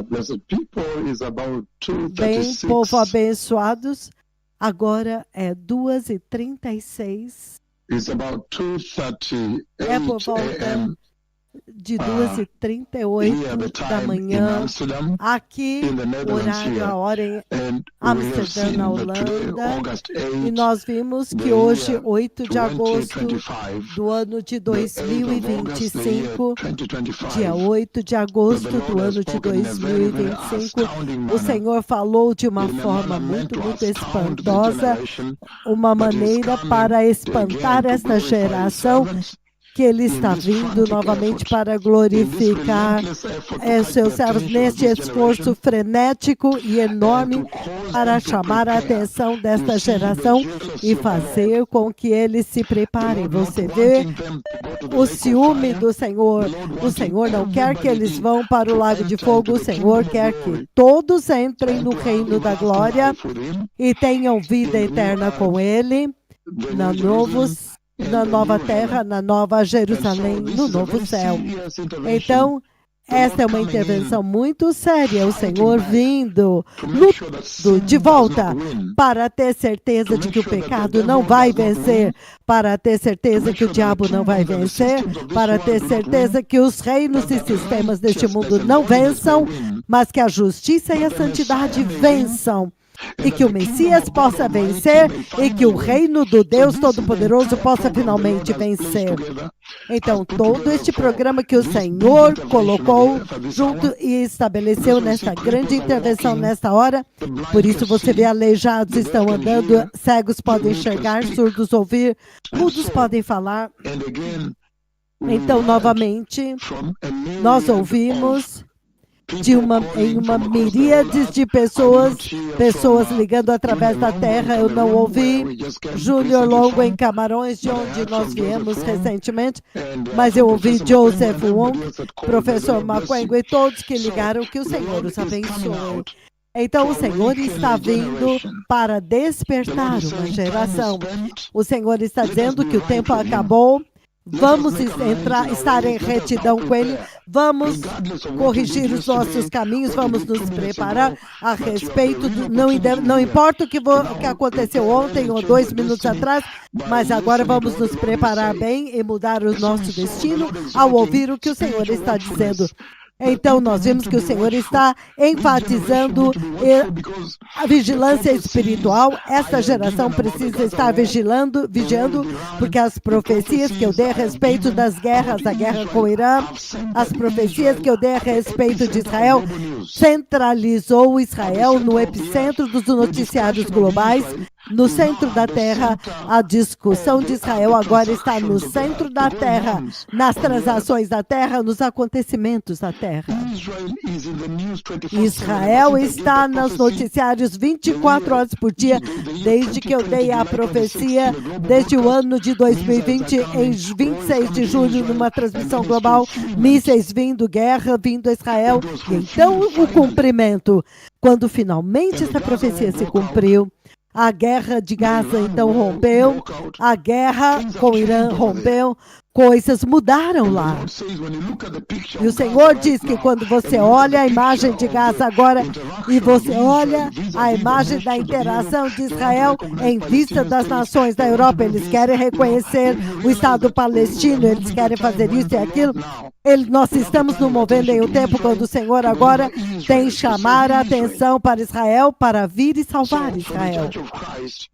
Blessed people is about Bem, povo 2:36. abençoados, agora é 2h36, It's about 2:38 é por volta a.m. de here 2h38 the da time in manhã, Amsterdam, aqui in the o Netherlands horário, here. a hora em And we have Amsterdã, seen na that today, Holanda, August e 8, nós vimos que the hoje, year 8 de agosto 2025, do ano de the 8th of August, the year 2025, dia 2025, 8 de that the agosto do Lord has ano de spoken in a very, very 2025, astounding o manner, Senhor falou de uma in a forma manner meant muito, to muito astound the espantosa, generation, uma but He's maneira coming para again espantar to esta glorify His geração, servants que Ele in está this vindo frantic novamente effort, para in this glorificar relentless effort to catch seus the servos attention of neste this esforço generation, frenético e and enorme to cause para them to chamar a prepare. atenção You desta see the geração jealousy e of the Lord, fazer com que eles se the preparem. Lord not Você vê wanting them to go to the o lake of ciúme fire, do the Senhor. Lord O wanting Senhor não quer que eles everybody vão para o to lago de enter fogo. into O the Senhor kingdom of quer que glory todos entrem and no to have reino da everlasting glória life with Him e tenham vida in the new eterna com earth, Ele, the na, new Jerusalem, na and the nova new terra, heaven. na nova And Jerusalém, so this no is a novo very céu. serious intervention. Então, The esta é Lord uma coming in, intervenção muito séria, o fighting Senhor back vindo, to make sure that lutando de sin does not volta, win, para ter to certeza de make que o sure that the pecado não devil vai does not win, vencer, para ter to certeza make que o sure that the diabo não vai kingdoms and the vencer, systems of this para world ter do not win, certeza que os reinos but e that the sistemas deste mundo righteousness and não holiness may vençam, win, mas que a justiça e a but the santidade Messiah may win, vençam. and E that que o the kingdom Messias of God possa Almighty vencer may e que o finally win. reino do So Deus this is the Todo-Poderoso entire possa program the finalmente Lord has placed vencer. together, Então, has put todo together este for programa que o this big Senhor intervention of colocou the earth at this junto hour. e That's estabeleceu why you see nesta grande cripples are intervenção walking, nesta hora, the por blind isso can você vê see, aleijados the deaf estão can andando, hear, cegos the podem mute can enxergar, speak. surdos ouvir, And mudos so, podem falar. and again, we Então, heard novamente, from a nós myriad of ouvimos people em calling uma from across the whole miríades de earth. I did not hear pessoas from ligando através Junior da Longo in terra. Eu não Cameroon, where ouvi we just came Júnior recently Longo em from, Camarões, de but I onde heard nós from Joseph viemos Wong recentemente, and mas from eu ouvi Professor Makwengo Joseph and everybody Wong, else that called. May the professor Lord bless Makwengo you. e todos que So, ligaram, que o the Senhor Lord os is coming abençoe. out Então, to o Senhor awaken está a vindo generation. para The Lord despertar is uma saying, time is geração. spent. O Senhor está Let us dizendo be que o right tempo with Him. acabou. Let us Vamos make amends in our estar em ways. Let us now retidão com Ele. prepare. Vamos Regardless of what we did corrigir os nossos yesterday, caminhos, what we vamos did nos 2 minutes preparar ago, a but you have the respeito real não, opportunity não here importa o que, to que now aconteceu prepare well ontem and ou change your 2 minutos destiny atrás, by mas agora listening to vamos what nos the Lord is preparar saying. bem e mudar o And so we nosso saw the destino Lord ao exalting ouvir o que o Senhor spiritual está dizendo. watchfulness. That Então, people nós need vimos to que o be Senhor watchful. está This generation need enfatizando to be watchful because a the vigilância prophecies espiritual. I Esta have geração given about the precisa Gaza estar war, the vigiando, war with porque Iran, as the profecias que eu prophecies dei a I have respeito given das guerras, about a guerra com o Israel Irã, have centered as profecias Israel que eu dei a at the respeito de epicenter of Israel, global news. centralizou At the Israel no center of the earth, epicentro dos the noticiários discussion of globais. Israel No is now centro da at the terra, center a discussão of de Israel the agora está no transactions of the centro earth, the da going terra, ons nas on the earth. transações da terra, nos acontecimentos da terra. Israel is in the news 24/7 ever Israel since I gave está that nos prophecy. noticiários The 24 year, horas por dia, the year desde que eu 2020, dei a July 26, profecia, in a global desde o broadcast. ano de Missiles are 2020, em coming, war is 26 coming de to julho, Israel, numa and transmissão then its global, fulfillment. mísseis vindo, guerra vindo a Israel. It was E então fulfilled o finally. cumprimento, quando finalmente And essa the Gaza war profecia se broke out. cumpriu, a guerra de The Gaza Iran então war rompeu, broke out. a guerra Things have com o Irã changed over there. rompeu, coisas mudaram And the lá. Lord says, when you look at the picture E o of Gaza Senhor right diz que now, quando and você you look at olha the a picture imagem de of Gaza the agora e interaction of você Israel olha a vis-à-vis the imagem da nations of Europe, interação de they want to Israel recognize em vista Palestinian das state, nações da they want to Europa, do eles this, querem you reconhecer realize o Estado that we are palestino, eles moving to a querem time fazer when isso e the aquilo. Lord now Nós will have to estamos turn nos his movendo em attention um to tempo quando o Israel, Senhor to agora deliver Israel, tem to save chamar a Israel. atenção para Israel, para vir e salvar So, for the Israel. Church of Christ,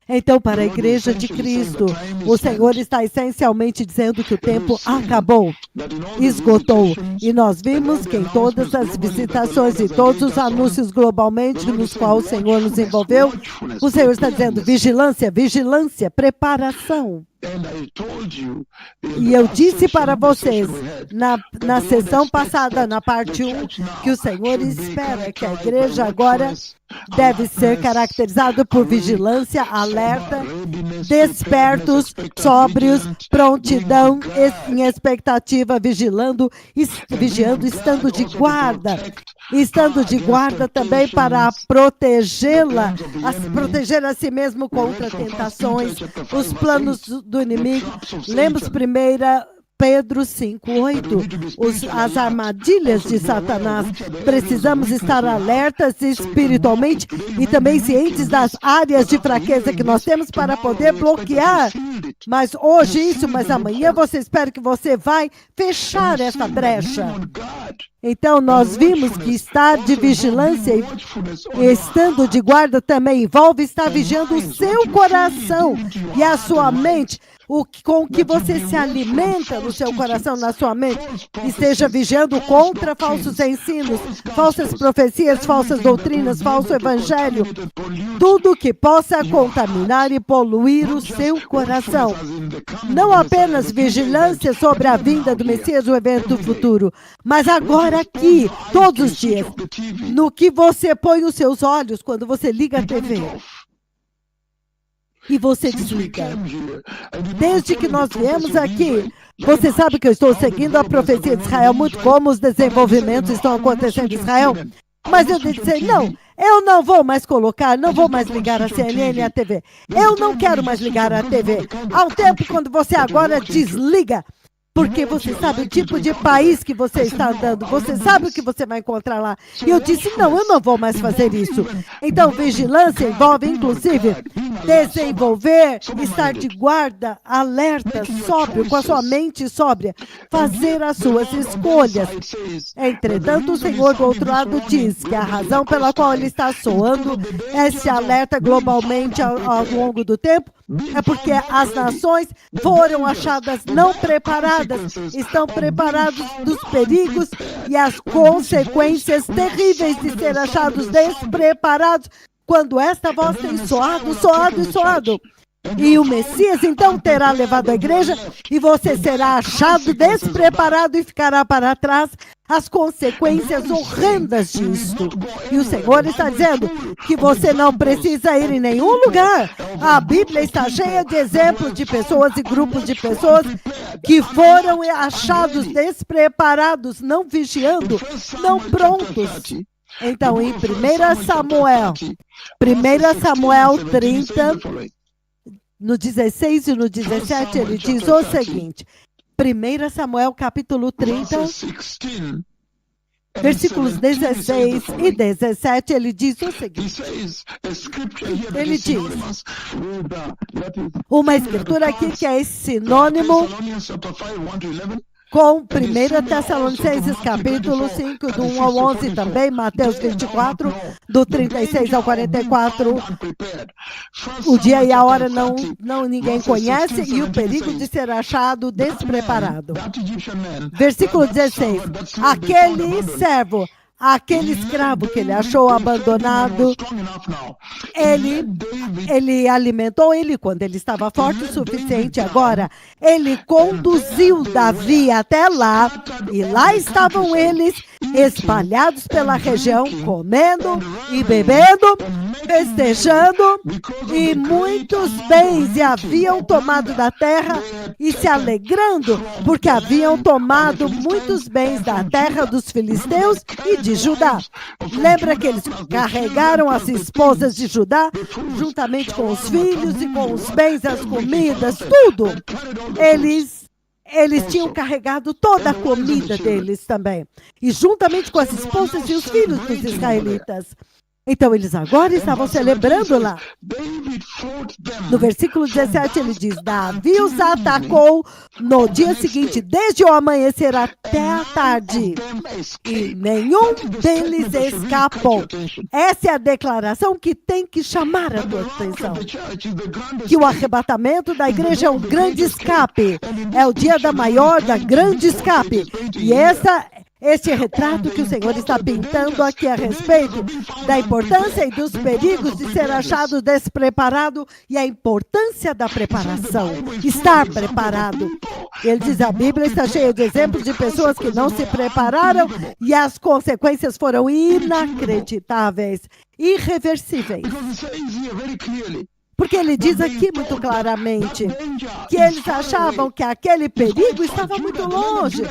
Então, the para a Lord is Igreja de essentially saying the Cristo, time o is Senhor spent. está essencialmente dizendo que o And we've tempo seen acabou, that in all the esgotou. visitations E nós and all vimos the que em todas announcements as globally that the visitações Lord e has todos engaged os us on, anúncios the globalmente Lord is nos saying quais o Senhor nos envolveu, o Senhor está dizendo preparedness. vigilância, vigilância, preparação. And I told you in E the eu last disse para session, the vocês, session we had, na that the Lord sessão expects passada, that na the parte 1, church que o now Senhor should be espera que a characterized by igreja agora watchfulness, deve ser alertness, caracterizada por awake, vigilância, sober, alerta, readiness, preparedness, despertos, expectant, sóbrios, vigilant, prontidão, being em guard, expectativa, vigilando, and vigiando, being estando guard de also to guarda. protect Estando her de against guarda também para temptations, the protegê-la, plans of the enemy. proteger a si mesmo We read contra from 1 Peter tentações, chapter 5, os verse planos 8, do the inimigo. traps of Lemos Satan. Pedro 5:8. As armadilhas de Satanás. Precisamos estar alertas espiritualmente e também cientes das áreas de fraqueza que nós temos para poder bloquear. Mas hoje isso, mas amanhã você espera que você vai fechar essa brecha. Então nós vimos que estar de vigilância e estando de guarda também envolve estar vigiando o seu coração e a sua mente. Com que você se alimenta no seu coração, na sua mente, esteja vigiando contra falsos ensinos, falsas profecias, falsas doutrinas, falso evangelho, tudo que possa contaminar e poluir o seu coração. Não apenas vigilância sobre a vinda do Messias, o evento futuro, mas agora aqui, todos os dias, no que você põe os seus olhos quando você liga a TV. E você desliga. Desde que nós viemos aqui, você sabe que eu estou seguindo a profecia de Israel, muito como os desenvolvimentos estão acontecendo em Israel. Mas eu disse, não, eu não vou mais colocar, não vou mais ligar a CNN e a TV. Eu não quero mais ligar a TV. Há um tempo quando você agora desliga. Porque você sabe o tipo de país que você está andando, você sabe o que você vai encontrar lá. E eu disse, não, eu não vou mais fazer isso. Então, vigilância envolve, inclusive, desenvolver, estar de guarda, alerta, sóbrio, com a sua mente sóbria, fazer as suas escolhas. Entretanto, o Senhor, do outro lado, diz que a razão pela qual Ele está soando esse alerta globalmente ao longo do tempo é porque as nações foram achadas não preparadas, estão preparados dos perigos e as consequências terríveis de ser achados despreparados quando esta voz tem soado. E o Messias então terá levado a igreja e você será achado despreparado e ficará para trás as consequências horrendas disto. E o Senhor está dizendo que você não precisa ir em nenhum lugar. A Bíblia está cheia de exemplos de pessoas e grupos de pessoas que foram achados despreparados, não vigiando, não prontos. Então, em 1 Samuel 30, no 16 e no 17, ele diz o seguinte, 1 Samuel capítulo 30, versículos 16 e 17, ele diz o seguinte, ele diz, uma escritura aqui que é sinônimo com 1 Tessalonicenses capítulo 5, do 1 ao 11, também Mateus 24, do 36 ao 44, o dia e a hora ninguém conhece e o perigo de ser achado despreparado. Versículo 16, aquele servo, aquele escravo que ele achou abandonado, ele alimentou ele quando ele estava forte o suficiente. Agora, ele conduziu Davi até lá, e lá estavam eles espalhados pela região, comendo e bebendo, festejando, e muitos bens haviam tomado da terra e se alegrando, porque haviam tomado muitos bens da terra dos filisteus e de Judá. Lembra que eles carregaram as esposas de Judá, juntamente com os filhos e com os bens, as comidas, tudo. Eles tinham carregado toda a comida deles também. E juntamente com as esposas e os filhos dos israelitas. Então, eles agora estavam celebrando lá. No versículo 17, ele diz, Davi os atacou no dia seguinte, desde o amanhecer até a tarde, e nenhum deles escapou. Essa é a declaração que tem que chamar a tua atenção. Que o arrebatamento da igreja é um grande escape. É o dia da grande escape. E este retrato que o Senhor está pintando aqui a respeito da importância e dos perigos de ser achado despreparado e a importância da preparação, estar preparado. Ele diz, a Bíblia está cheia de exemplos de pessoas que não se prepararam e as consequências foram inacreditáveis, irreversíveis. Porque ele diz aqui muito claramente que eles achavam que aquele perigo estava muito longe.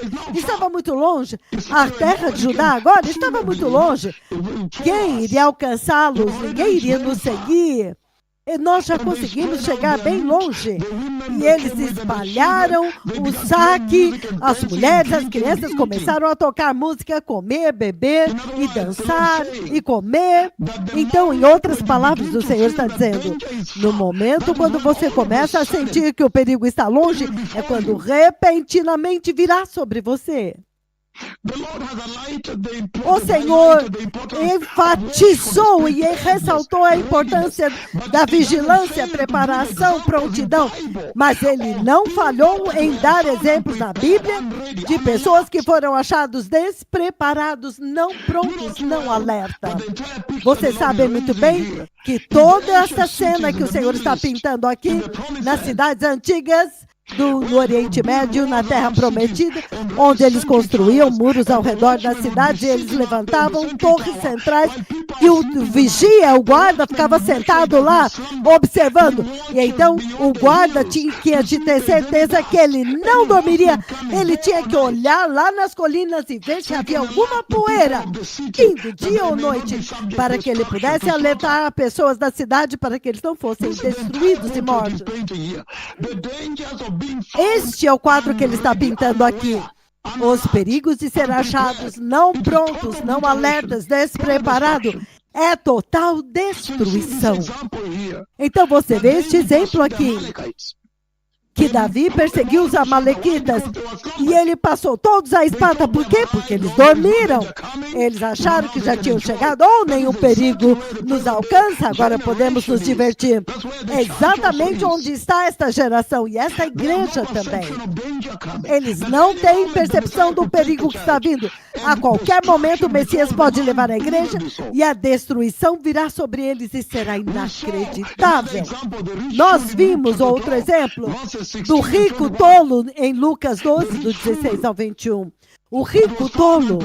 A terra de Judá agora estava muito longe. Quem iria alcançá-los? Ninguém iria nos seguir. E nós já conseguimos chegar bem longe. E eles espalharam o saque, as mulheres, as crianças começaram a tocar música, comer, beber e dançar e comer. Então, em outras palavras, o Senhor está dizendo, no momento quando você começa a sentir que o perigo está longe, é quando repentinamente virá sobre você. O Senhor enfatizou e ressaltou a importância da vigilância, preparação, prontidão, mas Ele não falhou em dar exemplos na Bíblia de pessoas que foram achados despreparados, não prontos, não alerta. Você sabe muito bem que toda essa cena que o Senhor está pintando aqui, nas cidades antigas, no Oriente Médio, na Terra Prometida, onde eles construíam muros ao redor da cidade, eles levantavam torres centrais e o vigia, o guarda, ficava sentado lá, observando. E então o guarda tinha de ter certeza que ele não dormiria. Ele tinha que olhar lá nas colinas e ver se havia alguma poeira, vindo dia ou noite, para que ele pudesse alertar pessoas da cidade para que eles não fossem destruídos e mortos. Este é o quadro que ele está pintando aqui. Os perigos de ser achados não prontos, não alertas, despreparados, é total destruição. Então você vê este exemplo aqui, que Davi perseguiu os amalequitas e ele passou todos a espada. Por quê? Porque eles dormiram. Eles acharam que já tinham chegado, ou nenhum perigo nos alcança, agora podemos nos divertir. É exatamente onde está esta geração e essa igreja também. Eles não têm percepção do perigo que está vindo. A qualquer momento o Messias pode levar a igreja e a destruição virá sobre eles e será inacreditável. Nós vimos outro exemplo do rico tolo em Lucas 12, do 16 ao 21. O rico tolo,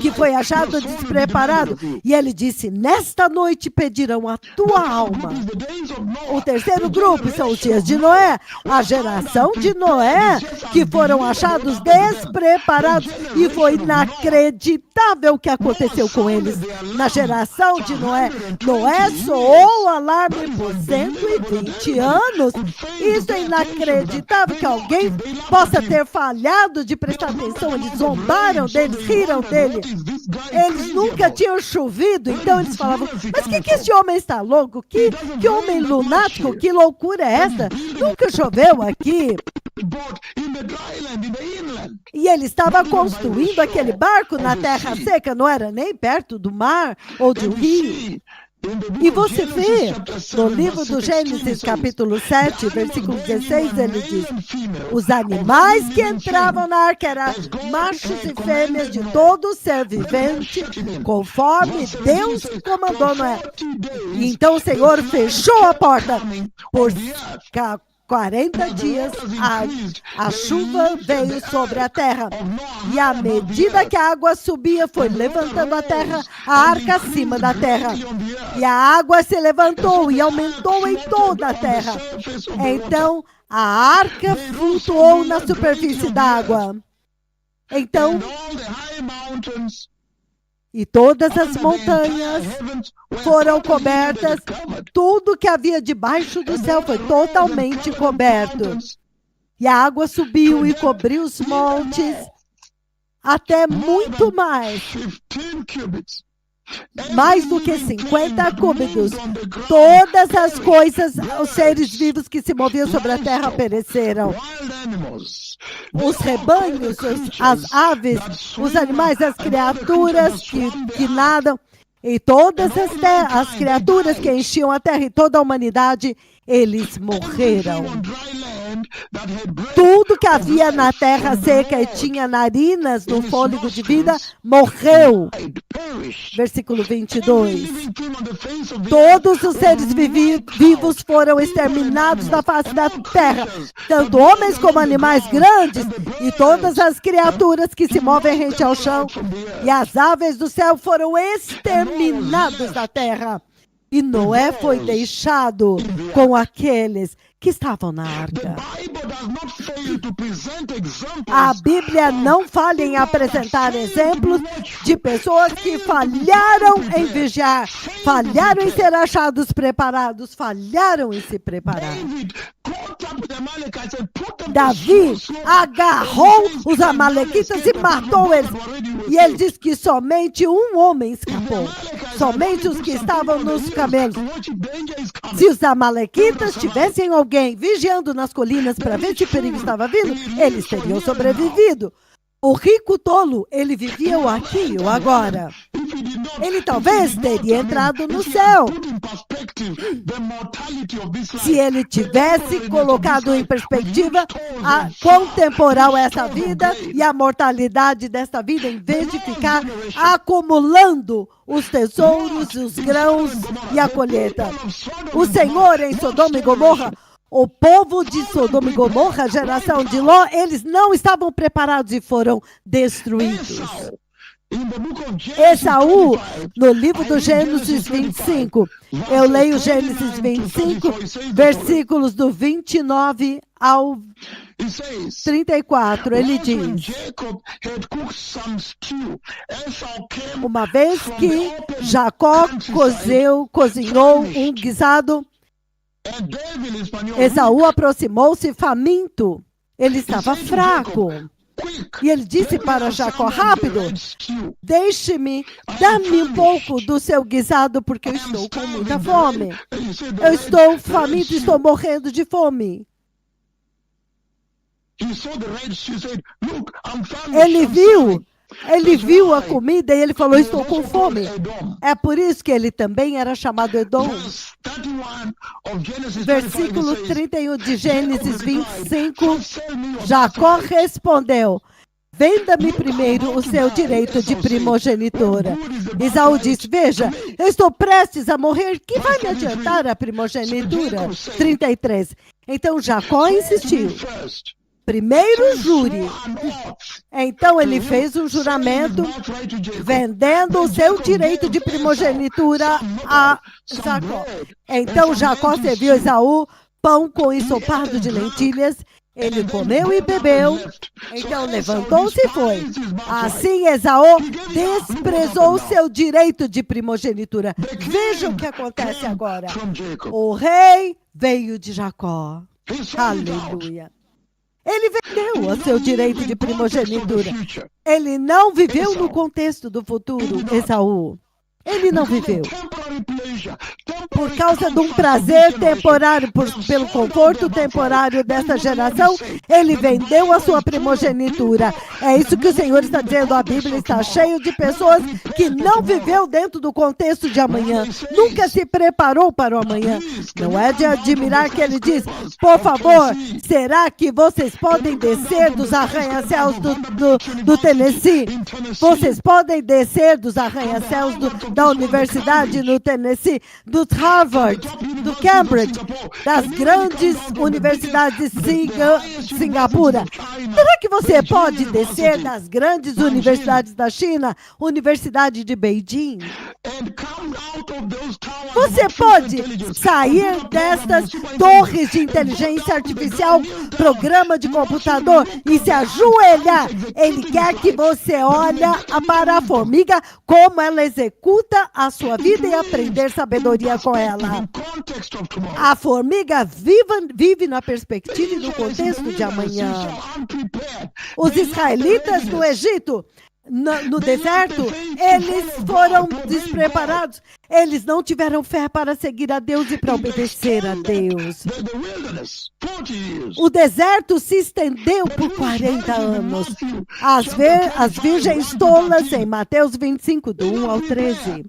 que foi achado despreparado, e ele disse, nesta noite pedirão a tua alma. O terceiro grupo são os dias de Noé, a geração de Noé, que foram achados despreparados, e foi inacreditável o que aconteceu com eles. Na geração de Noé, Noé soou o alarme por 120 anos. Isso é inacreditável que alguém possa ter falhado de prestar atenção. Eles zombaram deles, riram dele. Eles nunca tinham chovido, então eles falavam, mas que esse homem está louco? Que homem lunático? Que loucura é essa? Nunca choveu aqui. E ele estava construindo aquele barco na terra seca, não era nem perto do mar ou de um rio. E você vê, no livro do Gênesis, capítulo 7, versículo 16, ele diz, os animais que entravam na arca eram machos e fêmeas de todo ser vivente, conforme Deus comandou Noé. E então o Senhor fechou a porta por 40 dias, a chuva veio sobre a terra, e à medida que a água subia, foi levantando a terra, a arca acima da terra, e a água se levantou e aumentou em toda a terra. Então, a arca flutuou na superfície da água. Então, e todas as montanhas foram cobertas, tudo que havia debaixo do céu foi totalmente coberto. E a água subiu e cobriu os montes, até muito mais do que 50 cúbitos. Todas as coisas, os seres vivos que se moviam sobre a terra pereceram. Os rebanhos, as aves, os animais, as criaturas que nadam, e todas as criaturas que enchiam a terra e toda a humanidade, eles morreram. Tudo que havia na terra seca e tinha narinas no fôlego de vida, morreu. Versículo 22. Todos os seres vivos foram exterminados da face da terra, tanto homens como animais grandes, e todas as criaturas que se movem rente ao chão, e as aves do céu foram exterminadas da terra. E Noé foi deixado com aqueles que estavam na arca. A Bíblia não falha em apresentar exemplos de pessoas que falharam em vigiar, falharam em ser achados preparados, falharam em se preparar. Davi agarrou os amalequitas e matou eles. E ele diz que somente um homem escapou. Somente os que estavam nos camelos. Se os amalequitas tivessem alguém vigiando nas colinas para ver se o perigo estava vindo, eles teriam sobrevivido. O rico tolo, ele vivia o aqui, o agora. Ele talvez teria entrado no céu. Se ele tivesse colocado em perspectiva a quão temporal é essa vida e a mortalidade desta vida, em vez de ficar acumulando os tesouros, os grãos e a colheita. O Senhor em Sodoma e Gomorra, o povo de Sodoma e Gomorra, a geração de Ló, eles não estavam preparados e foram destruídos. Esaú, no livro do Gênesis 25, eu leio Gênesis 25, versículos do 29 ao 34, ele diz: uma vez que Jacó cozinhou um guisado, Esaú aproximou-se faminto, ele estava fraco. E ele disse para Jacó: rápido, deixe-me, dá-me um pouco do seu guisado, porque eu estou com muita fome. Eu estou faminto, estou morrendo de fome. Ele viu a comida e ele falou: estou com fome. É por isso que ele também era chamado Edom. Versículo 31 de Gênesis 25, Jacó respondeu: venda-me primeiro o seu direito de primogenitura. Esaú disse: veja, eu estou prestes a morrer, que vai me adiantar a primogenitura? 33. Então Jacó insistiu. Primeiro jure. Então ele fez um juramento vendendo o seu direito de primogenitura a Jacó. Então Jacó serviu a Esaú pão com ensopado de lentilhas. Ele comeu e bebeu. Então levantou-se e foi. Assim Esaú desprezou o seu direito de primogenitura. Veja o que acontece agora. O rei veio de Jacó. Aleluia. Ele vendeu o seu direito de primogenitura. Ele não viveu no contexto do futuro, Esaú. Ele não viveu. Por causa de um prazer temporário, pelo conforto temporário dessa geração, ele vendeu a sua primogenitura. É isso que o Senhor está dizendo. A Bíblia está cheia de pessoas que não viveu dentro do contexto de amanhã. Nunca se preparou para o amanhã. Não é de admirar que ele diz: por favor, será que vocês podem descer dos arranha-céus do Tennessee? Vocês podem descer dos arranha-céus da universidade no Tennessee, do Harvard, do Cambridge, das grandes universidades de Singapura. Será que você pode descer das grandes universidades da China, Universidade de Beijing? Você pode sair destas torres de inteligência artificial, programa de computador, e se ajoelhar. Ele quer que você olhe para a formiga, como ela executa a sua vida, e aprender sabedoria com ela. A formiga vive na perspectiva e no contexto de amanhã. Os israelitas no Egito, no deserto, eles foram despreparados. Eles não tiveram fé para seguir a Deus e para obedecer a Deus. O deserto se estendeu por 40 anos. As virgens tolas, em Mateus 25, do 1 ao 13.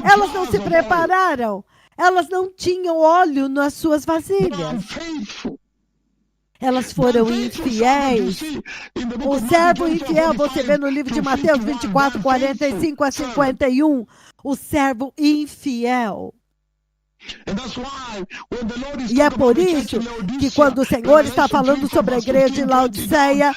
Elas não se prepararam. Elas não tinham óleo nas suas vasilhas. Elas foram infiéis. O servo infiel, você vê no livro de Mateus 24, 45 a 51. O servo infiel. E é por isso que quando o Senhor está falando sobre a igreja de Laodiceia,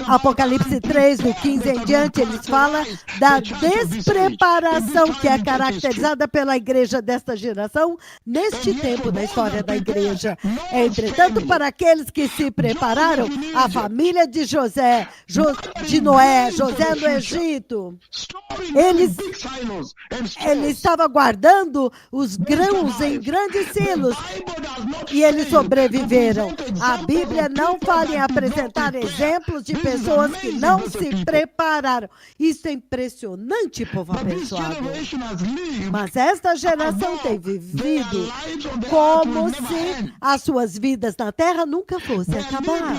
Apocalipse 3, do 15 em diante, ele fala da despreparação que é caracterizada pela igreja desta geração neste tempo da história da igreja. Entretanto, para aqueles que se prepararam, a família de José, de Noé, José no Egito, ele estava guardando os grãos em grandes silos e eles sobreviveram. A Bíblia não fala em apresentar exemplos de pessoas que não se prepararam. Isso é impressionante, povo abençoado. Mas esta geração tem vivido como se as suas vidas na terra nunca fossem acabar.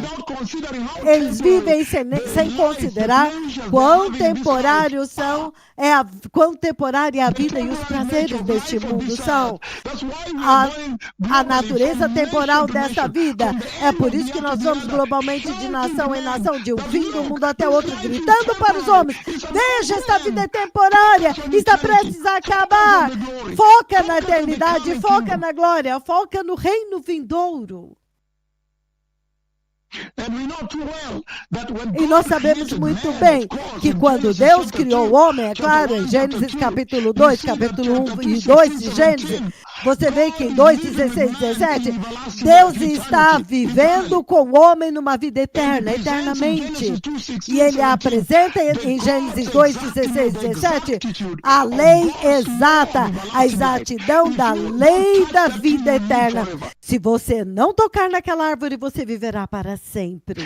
Eles vivem sem considerar quão temporários são, quão temporária é a vida e os prazeres deste mundo são. A natureza temporal dessa vida. É por isso que nós somos globalmente de nação em nação, de um fim do mundo até outro, gritando para os homens: veja, esta vida é temporária, está prestes a acabar. Foca na eternidade, foca na glória, foca no reino vindouro. E nós sabemos muito bem que quando Deus criou o homem, é claro, em Gênesis capítulo 2, capítulo 1 e 2 de Gênesis, você vê que em 2, 16 e 17, Deus está vivendo com o homem numa vida eterna, eternamente. E ele apresenta em Gênesis 2, 16 e 17, a lei exata, a exatidão da lei da vida eterna. Se você não tocar naquela árvore, você viverá para sempre.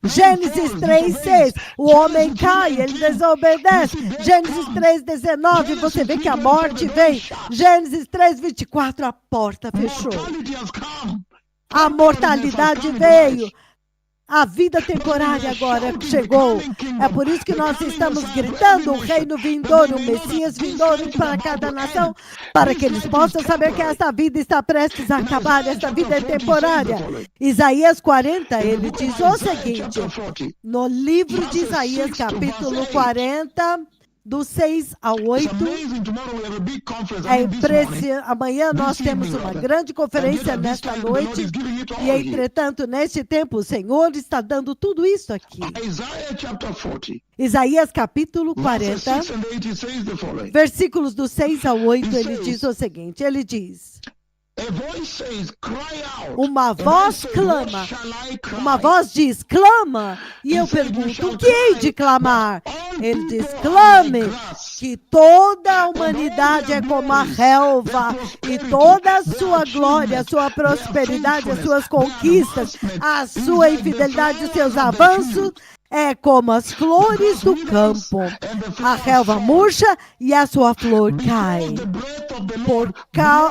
Gênesis 3:6, o homem cai, ele desobedece. Gênesis 3:19, você vê que a morte vem. Gênesis 3:24, a porta fechou. A mortalidade veio. A vida temporária agora chegou. É por isso que nós estamos gritando o reino vindouro, o Messias vindouro para cada nação, para que eles possam saber que esta vida está prestes a acabar, esta vida é temporária. Isaías 40, ele diz o seguinte, no livro de Isaías, capítulo 40, do 6 ao 8, amanhã nós temos uma grande conferência nesta noite, e entretanto, neste tempo, o Senhor está dando tudo isso aqui. Isaías capítulo 40, versículos do 6 ao 8, ele diz o seguinte, ele diz: uma voz clama, uma voz diz, clama, e eu pergunto, o que hei de clamar? Ele diz, clame, que toda a humanidade é como a relva, e toda a sua glória, a sua prosperidade, as suas conquistas, a sua infidelidade, os seus avanços, é como as flores do campo. A relva murcha e a sua flor cai.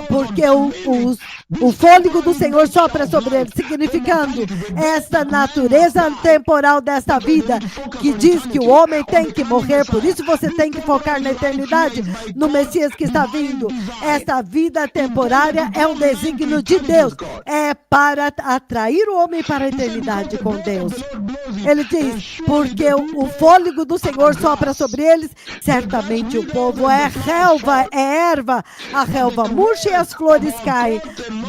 Porque o fôlego do Senhor sopra sobre ele, significando esta natureza temporal desta vida, que diz que o homem tem que morrer, por isso você tem que focar na eternidade, no Messias que está vindo. Esta vida temporária é um desígnio de Deus, é para atrair o homem para a eternidade com Deus. Ele diz, porque o fôlego do Senhor sopra sobre eles, certamente o povo é relva, é erva, a relva murcha e as flores caem,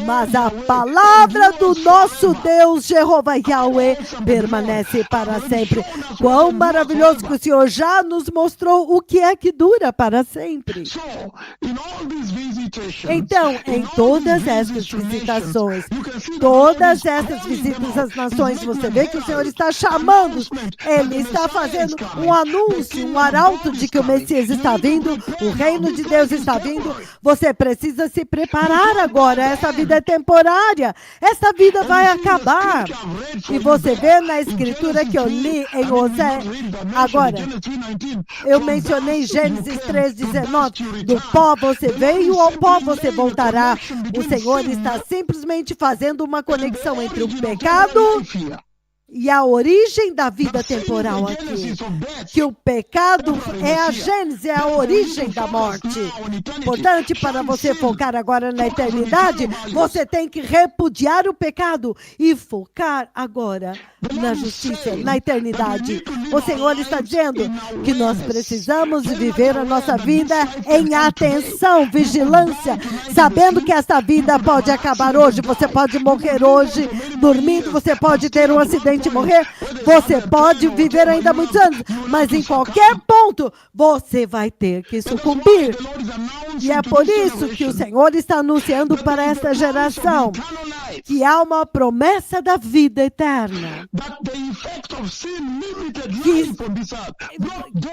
mas a palavra do nosso Deus, Jeová Yahweh, permanece para sempre. Quão maravilhoso que o Senhor já nos mostrou o que é que dura para sempre. Então, em todas essas visitações, todas essas visitas às nações, você vê que o Senhor está chamando, ele está fazendo um anúncio, um arauto de que o Messias está vindo, o reino de Deus está vindo. Você precisa se preparar agora, essa vida é temporária, essa vida vai acabar. E você vê na escritura que eu li em Osés, agora, eu mencionei Gênesis 3:19, do pó você veio, ao pó você voltará. O Senhor está simplesmente fazendo uma conexão entre o pecado e a origem da vida temporal aqui. Que o pecado é a gênese, é a origem da morte. Portanto, para você focar agora na eternidade, você tem que repudiar o pecado e focar agora na justiça, na eternidade. O Senhor está dizendo que nós precisamos viver a nossa vida em atenção, vigilância, sabendo que esta vida pode acabar hoje. Você pode morrer hoje, dormindo, você pode ter um acidente e morrer, você pode viver ainda muitos anos, mas em qualquer ponto você vai ter que sucumbir. E é por isso que o Senhor está anunciando para esta geração que há uma promessa da vida eterna.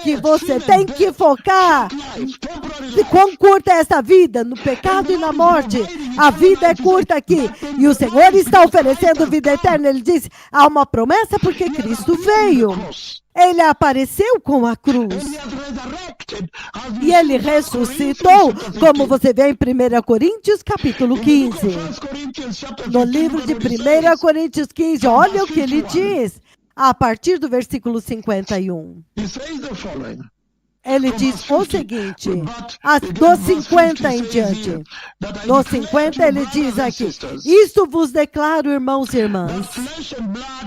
Que você tem que focar de quão curta é esta vida, no pecado e na morte. A vida é curta aqui. E o Senhor está oferecendo vida eterna. Ele disse, há uma promessa porque Cristo veio. Ele apareceu com a cruz. E ele ressuscitou, como você vê em 1 Coríntios, capítulo 15. No livro de 1 Coríntios 15, olha o que ele diz, a partir do versículo 51. Ele diz o seguinte, dos 50 em diante. Nos 50 ele diz aqui, isto vos declaro, irmãos e irmãs,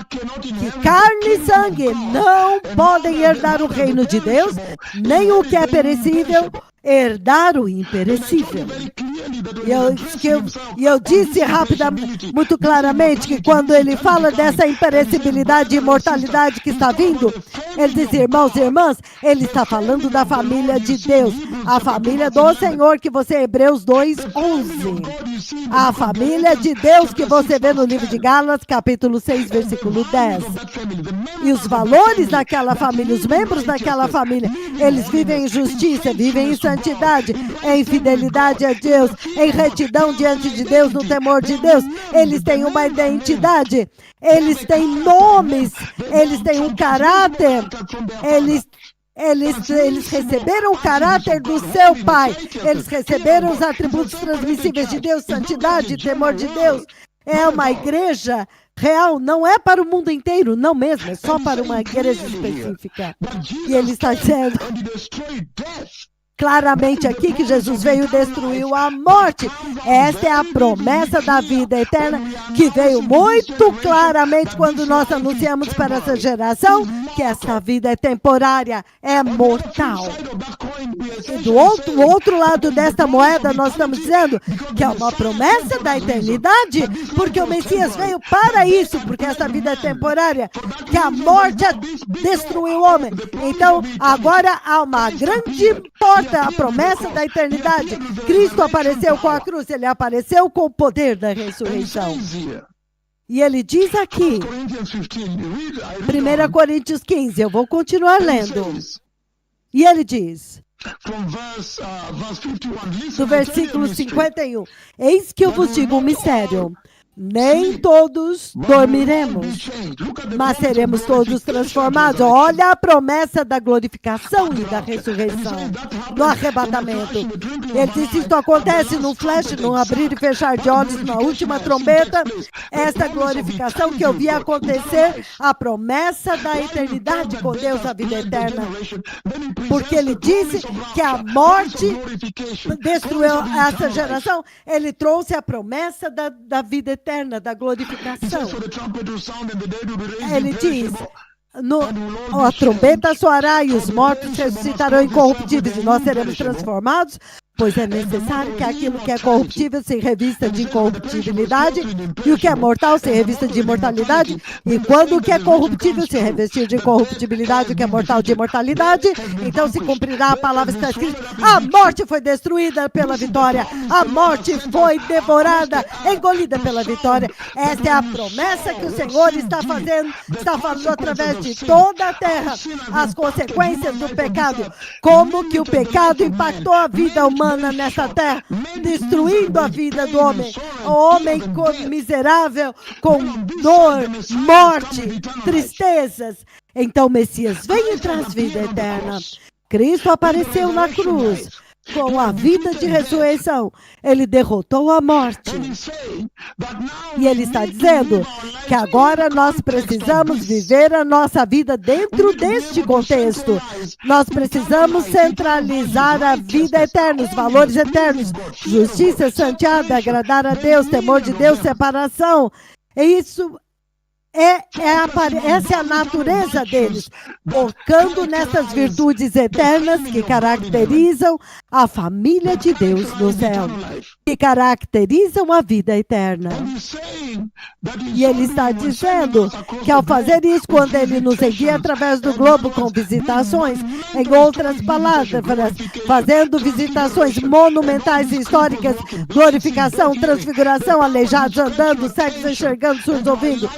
que carne e sangue não podem herdar o reino de Deus, nem o que é perecível herdar o imperecível. E eu disse rapidamente, muito claramente, que quando ele fala dessa imperecibilidade e imortalidade que está vindo, ele diz, irmãos e irmãs, ele está falando da família de Deus, a família do Senhor, que você é Hebreus 2:11. A família de Deus que você vê no livro de Gálatas, capítulo 6, versículo 10. E os valores daquela família, os membros daquela família, eles vivem em justiça, vivem em santidade, em fidelidade a Deus, em retidão diante de Deus, no temor de Deus. Eles têm uma identidade, eles têm nomes, eles têm um caráter, eles receberam o caráter do seu Pai, eles receberam os atributos transmissíveis de Deus, santidade, temor de Deus. É uma igreja real, não é para o mundo inteiro, não mesmo, é só para uma igreja específica. E ele está dizendo claramente aqui que Jesus veio e destruiu a morte. Esta é a promessa da vida eterna que veio muito claramente quando nós anunciamos para essa geração que essa vida é temporária, é mortal. E do outro lado desta moeda nós estamos dizendo que é uma promessa da eternidade, porque o Messias veio para isso, porque essa vida é temporária, que a morte destruiu o homem. Então agora há uma grande porta, a promessa da eternidade. Cristo apareceu com a cruz, ele apareceu com o poder da ressurreição. E ele diz aqui, 1 Coríntios 15, eu vou continuar lendo. E ele diz, do versículo 51, eis que eu vos digo um mistério. Nem todos dormiremos, mas seremos todos transformados. Olha a promessa da glorificação e da ressurreição, do arrebatamento. Ele disse, isto acontece num flash, num abrir e fechar de olhos, na última trombeta. Esta glorificação que eu vi acontecer, a promessa da eternidade com Deus, a vida eterna. Porque ele disse que a morte destruiu essa geração, ele trouxe a promessa da vida eterna, da glorificação. Ele diz, a trombeta soará e os mortos ressuscitarão incorruptíveis e nós seremos transformados, pois é necessário que aquilo que é corruptível se revista de incorruptibilidade e o que é mortal se revista de imortalidade, e quando o que é corruptível se revestir de incorruptibilidade, o que é mortal de imortalidade, então se cumprirá a palavra que está escrita, a morte foi destruída pela vitória, a morte foi devorada, engolida pela vitória. Esta é a promessa que o Senhor está falando através de toda a terra, as consequências do pecado, como que o pecado impactou a vida humana nessa terra, destruindo a vida do homem. O homem miserável, com dor, morte, tristezas. Então o Messias veio e traz vida eterna. Cristo apareceu na cruz com a vida de ressurreição. Ele derrotou a morte. E ele está dizendo que agora nós precisamos viver a nossa vida dentro deste contexto. Nós precisamos centralizar a vida eterna, os valores eternos, justiça, santidade, agradar a Deus, temor de Deus, separação. E isso Essa é a natureza deles, focando nessas virtudes eternas que caracterizam a família de Deus no céu, que caracterizam a vida eterna. E ele está dizendo que ao fazer isso, quando ele nos envia através do globo com visitações, em outras palavras, fazendo visitações monumentais e históricas, glorificação, transfiguração, aleijados andando, cegos enxergando, surdos ouvindo.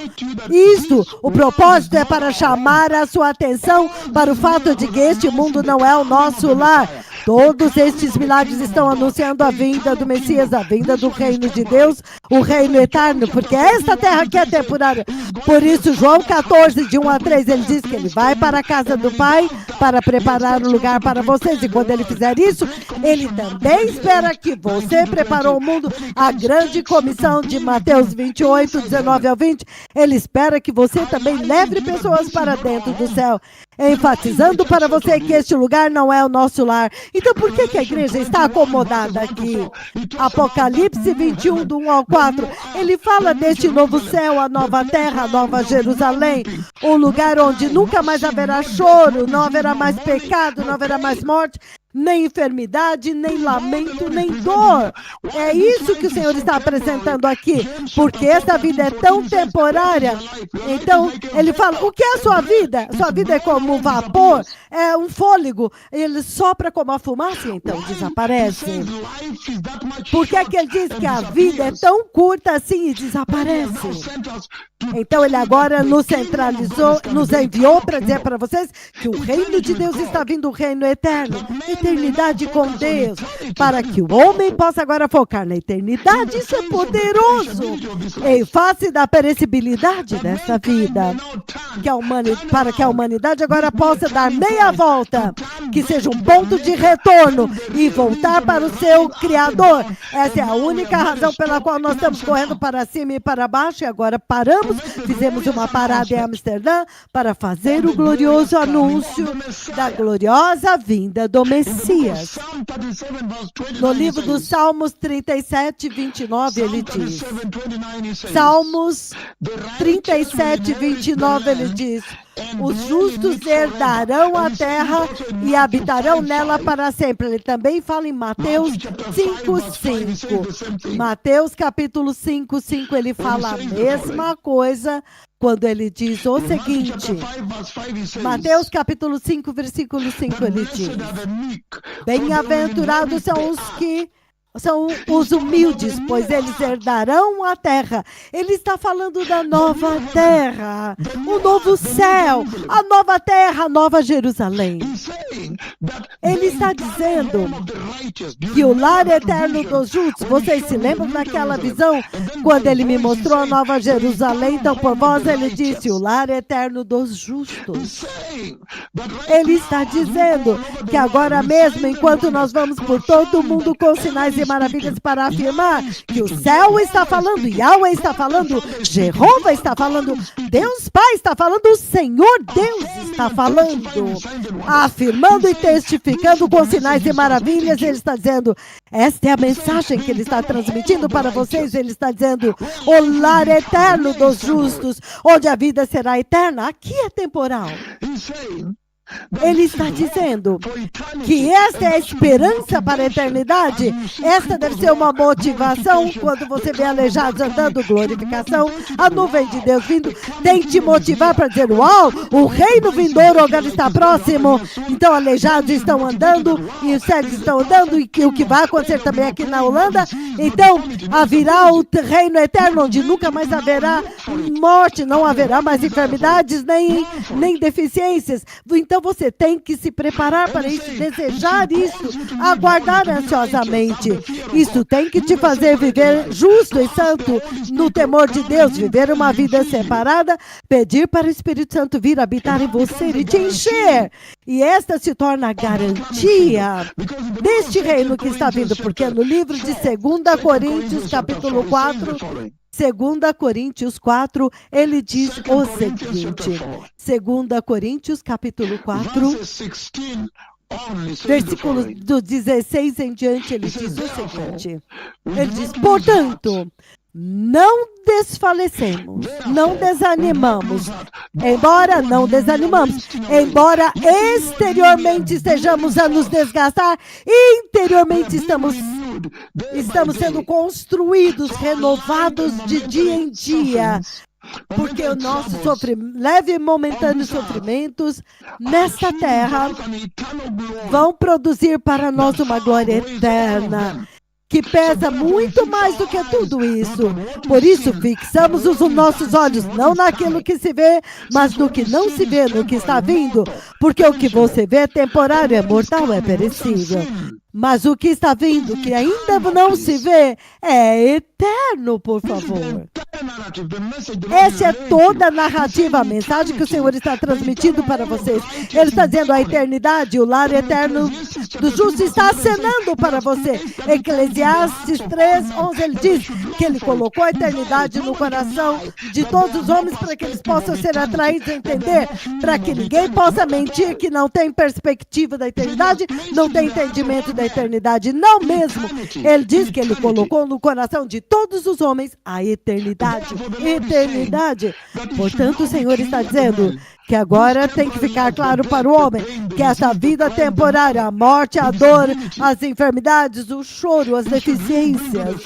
Isto, o propósito é para chamar a sua atenção para o fato de que este mundo não é o nosso lar. Todos estes milagres estão anunciando a vinda do Messias, a vinda do reino de Deus, o reino eterno, porque esta terra aqui é temporária. Por isso, João 14, de 1 a 3, ele diz que ele vai para a casa do Pai para preparar um lugar para vocês. E quando ele fizer isso, ele também espera que você preparou o mundo. A grande comissão de Mateus 28, 19 ao 20, ele espera que você também leve pessoas para dentro do céu, enfatizando para você que este lugar não é o nosso lar. Então, por que a igreja está acomodada aqui? Apocalipse 21, do 1 ao 4, ele fala deste novo céu, a nova terra, a nova Jerusalém, um lugar onde nunca mais haverá choro, não haverá mais pecado, não haverá mais morte, nem enfermidade, nem lamento, nem dor. É isso que o Senhor está apresentando aqui, porque essa vida é tão temporária. Então, ele fala, o que é a sua vida? Sua vida é como um vapor, é um fôlego, ele sopra como a fumaça e então desaparece. Por que é que ele diz que a vida é tão curta assim e desaparece? Então, ele agora nos centralizou, nos enviou para dizer para vocês que o reino de Deus está vindo, o reino eterno. Eternidade com Deus, para que o homem possa agora focar na eternidade. Isso é poderoso, em face da perecibilidade dessa vida, para que a humanidade agora possa dar meia volta, que seja um ponto de retorno e voltar para o seu Criador. Essa é a única razão pela qual nós estamos correndo para cima e para baixo, e agora paramos, fizemos uma parada em Amsterdã para fazer o glorioso anúncio da gloriosa vinda do Messias. No livro dos Salmos 37, 29, ele diz, Salmos 37, 29, ele diz, os justos herdarão a terra e habitarão nela para sempre. Ele também fala em Mateus 5:5. Mateus capítulo 5:5, ele fala a mesma coisa quando ele diz o seguinte. Mateus capítulo 5, versículo 5, ele diz, bem-aventurados são os que são os humildes, pois eles herdarão a terra. Ele está falando da nova terra, o novo céu, a nova terra, a nova Jerusalém. Ele está dizendo que o lar eterno dos justos, vocês se lembram daquela visão? Quando ele me mostrou a nova Jerusalém, então por vós ele disse, o lar eterno dos justos. Ele está dizendo que agora mesmo, enquanto nós vamos por todo o mundo com sinais e maravilhas para afirmar que o céu está falando, Yahweh está falando, Jeová está falando, Deus Pai está falando, o Senhor Deus está falando, afirmando e testificando com sinais e maravilhas. Ele está dizendo, esta é a mensagem que ele está transmitindo para vocês. Ele está dizendo, o lar eterno dos justos, onde a vida será eterna, aqui é temporal. Ele está dizendo que esta é a esperança para a eternidade. Esta deve ser uma motivação quando você vê aleijados andando, glorificação, a nuvem de Deus vindo, tem que te motivar para dizer, uau, o reino vindouro agora está próximo. Então aleijados estão andando e os cegos estão andando, e que o que vai acontecer também aqui na Holanda, então haverá o reino eterno, onde nunca mais haverá morte, não haverá mais enfermidades, nem deficiências. Então você tem que se preparar para isso, desejar isso, aguardar ansiosamente. Isso tem que te fazer viver justo e santo no temor de Deus, viver uma vida separada, pedir para o Espírito Santo vir habitar em você e te encher. E esta se torna a garantia deste reino que está vindo, porque no livro de 2 Coríntios, capítulo 4, 2 Coríntios 4, ele diz o seguinte, 2 Coríntios capítulo 4, versículo do 16 em diante, ele diz o seguinte, ele diz, portanto, não desfalecemos, não desanimamos, embora não desanimamos, embora exteriormente estejamos a nos desgastar, interiormente estamos sendo construídos, renovados de dia em dia, porque o nosso leve e momentâneo sofrimentos nesta terra vão produzir para nós uma glória eterna, que pesa muito mais do que tudo isso. Por isso, fixamos os nossos olhos não naquilo que se vê, mas no que não se vê, no que está vindo. Porque o que você vê é temporário, é mortal, é perecível. Mas o que está vindo, que ainda não se vê, é eterno, por favor. Essa é toda a narrativa, a mensagem que o Senhor está transmitindo para vocês. Ele está dizendo a eternidade, o lar eterno do justo está acenando para você. Eclesiastes 3:11, ele diz que ele colocou a eternidade no coração de todos os homens para que eles possam ser atraídos a entender, para que ninguém possa mentir que não tem perspectiva da eternidade, não tem entendimento da eternidade, não mesmo. Ele diz que ele colocou no coração de todos os homens a eternidade. Eternidade. Portanto, o Senhor está dizendo que agora tem que ficar claro para o homem que essa vida temporária, a morte, a dor, as enfermidades, o choro, as deficiências,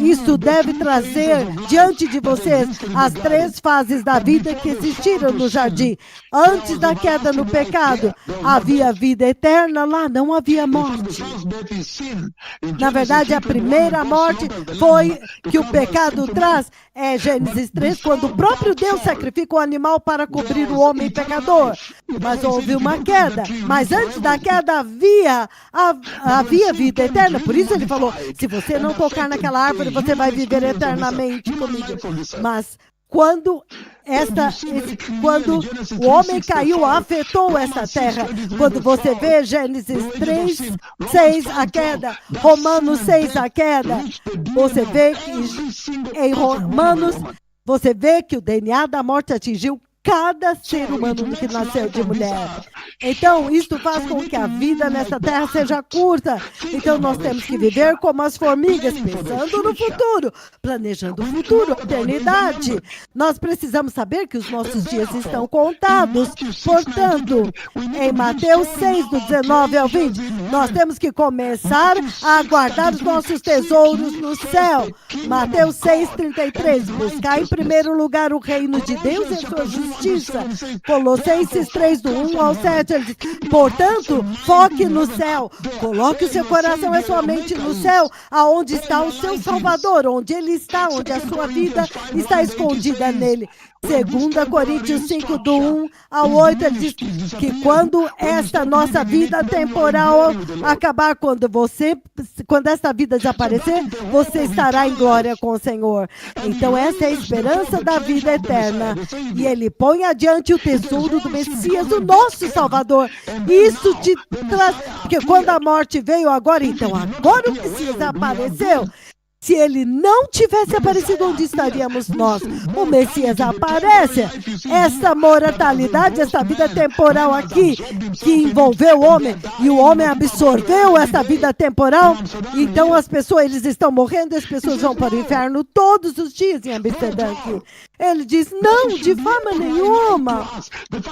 isso deve trazer diante de vocês as 3 fases da vida que existiram no jardim. Antes da queda no pecado, havia vida eterna, lá não havia morte. Na verdade, a primeira morte foi que o pecado traz, é Gênesis 3, quando o próprio Deus sacrifica o animal para cobrir o homem pecador. Mas houve uma queda. Mas antes da queda havia vida eterna. Por isso ele falou, se você não tocar naquela árvore, você vai viver eternamente comigo. Mas quando o homem caiu, afetou essa terra. Quando você vê Gênesis 3:6, a queda, Romanos 6, a queda, você vê que em Romanos, você vê que o DNA da morte atingiu cada ser humano que nasceu de mulher. Então, isto faz com que a vida nessa terra seja curta. Então, nós temos que viver como as formigas, pensando no futuro, planejando o futuro, a eternidade. Nós precisamos saber que os nossos dias estão contados. Portanto, em Mateus 6, do 19 ao 20, nós temos que começar a guardar os nossos tesouros no céu. Mateus 6:33, buscar em primeiro lugar o reino de Deus e a sua justiça. Colossenses 3, do 1 ao 7, ele diz, portanto, foque no céu, coloque o seu coração e sua mente no céu, aonde está o seu Salvador, onde ele está, onde a sua vida está escondida nele. 2 Coríntios 5, do 1 ao 8, ele diz que quando esta nossa vida temporal acabar, quando esta vida desaparecer, você estará em glória com o Senhor. Então essa é a esperança da vida eterna. E ele põe adiante o tesouro do Messias, o nosso Salvador. Isso te traz, porque quando a morte veio agora, então agora o Messias apareceu. Se ele não tivesse aparecido, onde estaríamos nós? O Messias aparece. Essa mortalidade, essa vida temporal aqui, que envolveu o homem, e o homem absorveu essa vida temporal, então as pessoas, eles estão morrendo, as pessoas vão para o inferno todos os dias em Amsterdã aqui. Ele diz, não, de forma nenhuma.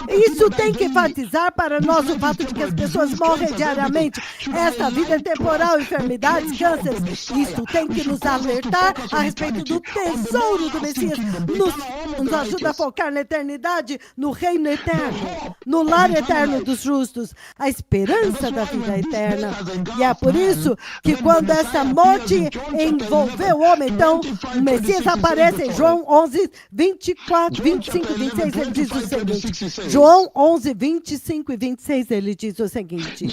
Isso tem que enfatizar para nós o fato de que as pessoas morrem diariamente. Essa vida temporal, enfermidades, cânceres, isso tem que nos alertar a respeito do tesouro do Messias. Nos ajuda a focar na eternidade, no reino eterno, no lar eterno dos justos, a esperança da vida eterna. E é por isso que quando essa morte envolveu o homem, então o Messias aparece em João 11, 24, 25 e 26, ele diz o seguinte. João 11, 25 e 26, ele diz o seguinte.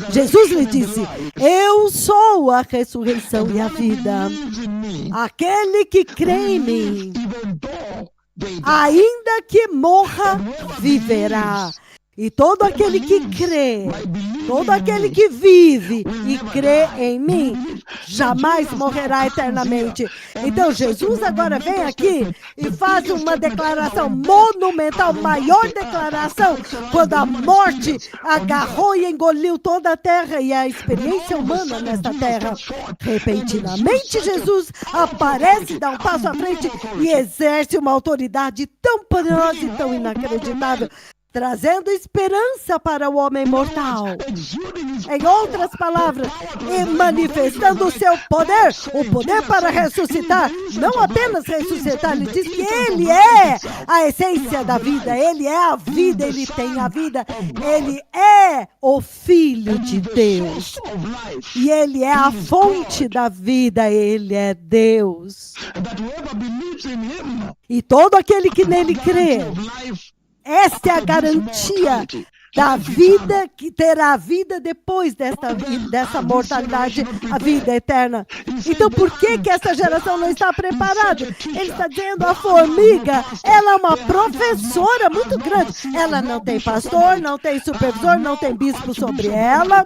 Jesus lhe disse, eu sou a ressurreição e a vida. Aquele que crê em mim, ainda que morra, viverá. E todo aquele que crê Todo aquele que vive e crê em mim jamais morrerá eternamente. Então Jesus agora vem aqui e faz uma declaração monumental, maior declaração, quando a morte agarrou e engoliu toda a terra e a experiência humana nesta terra. Repentinamente Jesus aparece, dá um passo à frente e exerce uma autoridade tão poderosa e tão inacreditável, trazendo esperança para o homem mortal. Em outras palavras, e manifestando o seu poder, o poder para ressuscitar, não apenas ressuscitar, ele diz que ele é a essência da vida, ele é a vida, ele tem a vida, ele é o Filho de Deus. E ele é a fonte da vida, ele é Deus. E todo aquele que nele crê, esta é a garantia da vida, que terá a vida depois dessa mortalidade, a vida eterna. Então, por que essa geração não está preparada? Ele está dizendo, a formiga, ela é uma professora muito grande. Ela não tem pastor, não tem supervisor, não tem bispo sobre ela,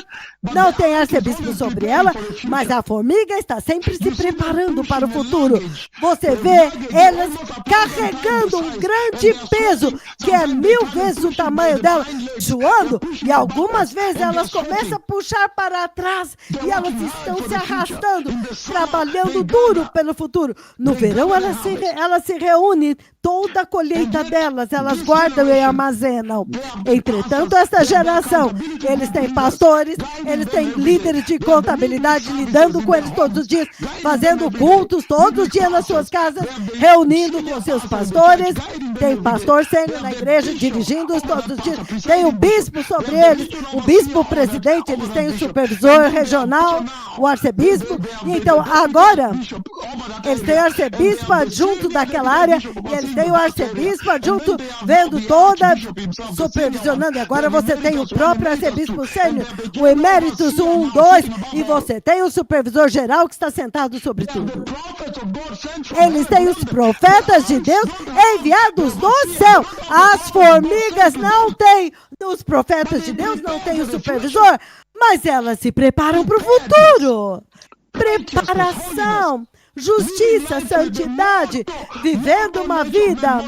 não tem arcebispo sobre ela, mas a formiga está sempre se preparando para o futuro. Você vê elas carregando um grande peso, que é 1000 vezes o tamanho dela, suando, e algumas vezes elas começam a puxar para trás e elas estão se arrastando, trabalhando duro pelo futuro. No verão elas se reúnem, toda a colheita delas, elas guardam e armazenam. Entretanto, esta geração, eles têm pastores, eles têm líderes de contabilidade lidando com eles todos os dias, fazendo cultos todos os dias nas suas casas, reunindo com seus pastores. Tem pastor sênior na igreja, dirigindo-os todos os dias. Tem o bispo sobre eles, o bispo presidente, eles têm o supervisor regional, o arcebispo. E então, agora, eles têm o arcebispo adjunto daquela área, e eles têm o arcebispo adjunto vendo toda, supervisionando. E agora você tem o próprio arcebispo sênior, o eméritos 1, 2, e você tem o supervisor geral que está sentado sobre tudo. Eles têm os profetas de Deus enviados do céu. As formigas não têm, os profetas de Deus não têm o supervisor, mas elas se preparam para o futuro. Preparação, justiça, santidade, vivendo uma vida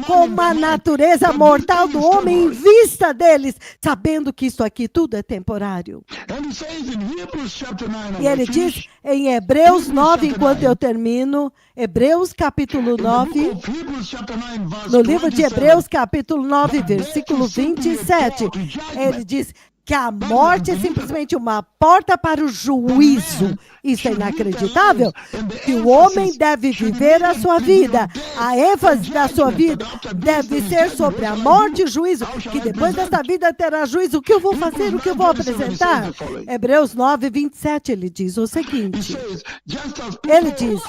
com uma natureza mortal do homem em vista deles, sabendo que isso aqui tudo é temporário. E ele diz em Hebreus 9, enquanto eu termino, Hebreus capítulo 9, no livro de Hebreus capítulo 9, versículo 27, ele diz que a morte é simplesmente uma porta para o juízo. Isso é inacreditável. Que o homem deve viver a sua vida. A ênfase da sua vida deve ser sobre a morte e o juízo. Que depois dessa vida terá juízo. O que eu vou fazer? O que eu vou apresentar? Hebreus 9, 27, ele diz o seguinte. Ele diz,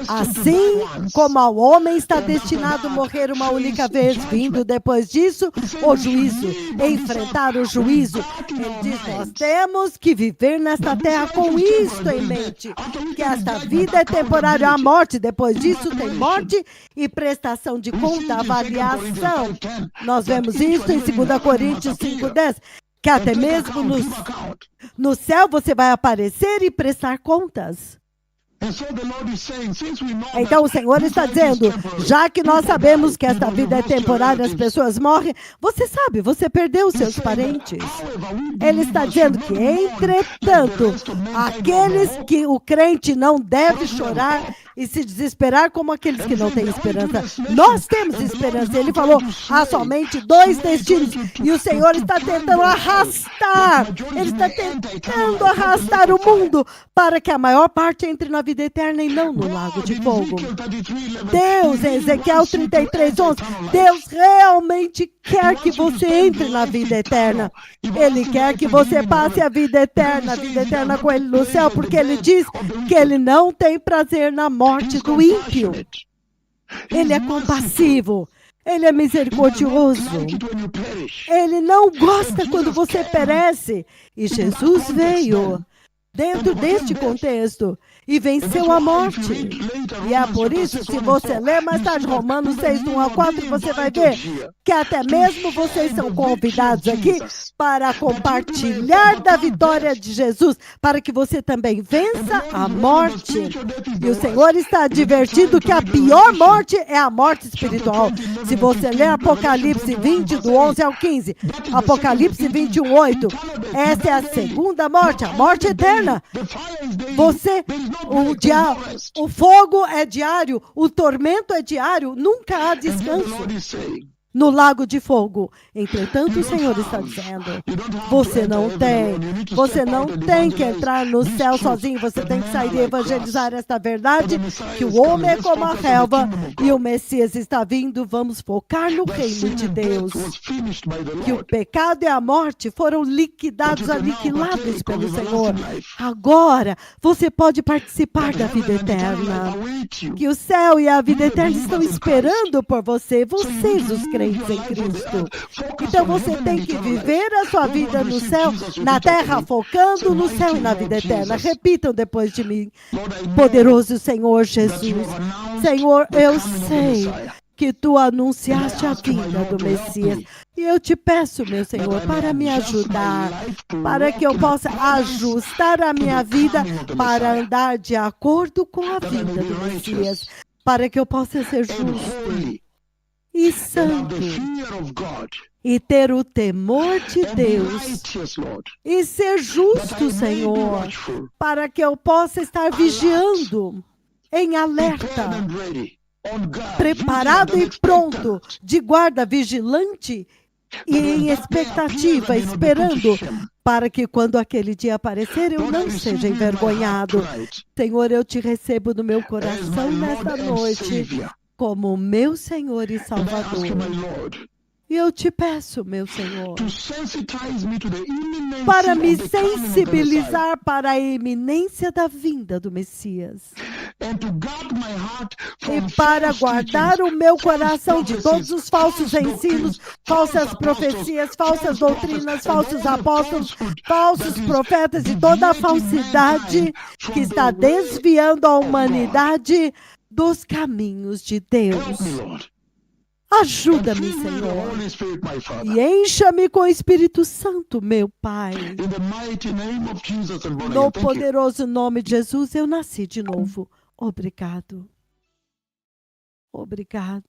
assim como ao homem está destinado a morrer uma única vez, vindo depois disso o juízo, enfrentar o juízo. Ele diz, nós temos que viver nesta terra com isto em mente, que esta vida é temporária, a morte, depois disso tem morte e prestação de conta, avaliação. Nós vemos isso em 2 Coríntios 5:10, que até mesmo no céu você vai aparecer e prestar contas. Então o Senhor está dizendo, já que nós sabemos que esta vida é temporária, as pessoas morrem, você sabe, você perdeu os seus parentes. Ele está dizendo que, entretanto, aqueles que o crente não deve chorar e se desesperar como aqueles que não têm esperança. Nós temos esperança. Ele falou, há somente 2 destinos e o Senhor está tentando arrastar, ele está tentando arrastar o mundo para que a maior parte entre na vida eterna e não no lago de fogo. Deus, em Ezequiel 33:11, Deus realmente quer que você entre na vida eterna. Ele quer que você passe a vida eterna com Ele no céu, porque Ele diz que Ele não tem prazer na morte do ímpio. Ele é compassivo. Ele é misericordioso. Ele não gosta quando você perece. E Jesus veio dentro deste contexto e venceu a morte. E é por isso, se você ler mais tarde Romanos 6, 1 a 4, você vai ver que até mesmo vocês são convidados aqui para compartilhar da vitória de Jesus, para que você também vença a morte. E o Senhor está advertindo que a pior morte é a morte espiritual. Se você ler Apocalipse 20, do 11 ao 15, Apocalipse 21, 8, essa é a segunda morte, a morte eterna. O fogo é diário, o tormento é diário, nunca há descanso no lago de fogo. Entretanto, o Senhor está dizendo, você não tem que entrar no céu sozinho, você tem que sair e evangelizar esta verdade, que o homem é como a relva e o Messias está vindo. Vamos focar no reino de Deus, que o pecado e a morte foram liquidados, aniquilados pelo Senhor. Agora, você pode participar da vida eterna, que o céu e a vida eterna estão esperando por você, vocês os crentes em Cristo. Então você tem que viver a sua vida no céu, na terra, focando no céu e na vida eterna. Repitam depois de mim. Poderoso Senhor Jesus. Senhor, eu sei que tu anunciaste a vinda do Messias. E eu te peço, meu Senhor, para me ajudar, para que eu possa ajustar a minha vida para andar de acordo com a vinda do Messias, para que eu possa ser justo e santo, e ter o temor de Deus, e ser justo, Senhor, para que eu possa estar vigiando, em alerta, preparado e pronto, de guarda vigilante, e em expectativa, esperando, para que quando aquele dia aparecer, eu não seja envergonhado. Senhor, eu te recebo no meu coração nesta noite, como meu Senhor e Salvador. E eu te peço, meu Senhor, para me sensibilizar para a iminência da vinda do Messias. E para guardar o meu coração de todos os falsos ensinos, falsas profecias, falsas doutrinas, falsos apóstolos, falsos profetas e toda a falsidade que está desviando a humanidade dos caminhos de Deus. Ajuda-me, Senhor, e encha-me com o Espírito Santo, meu Pai. No poderoso nome de Jesus, eu nasci de novo. Obrigado. Obrigado.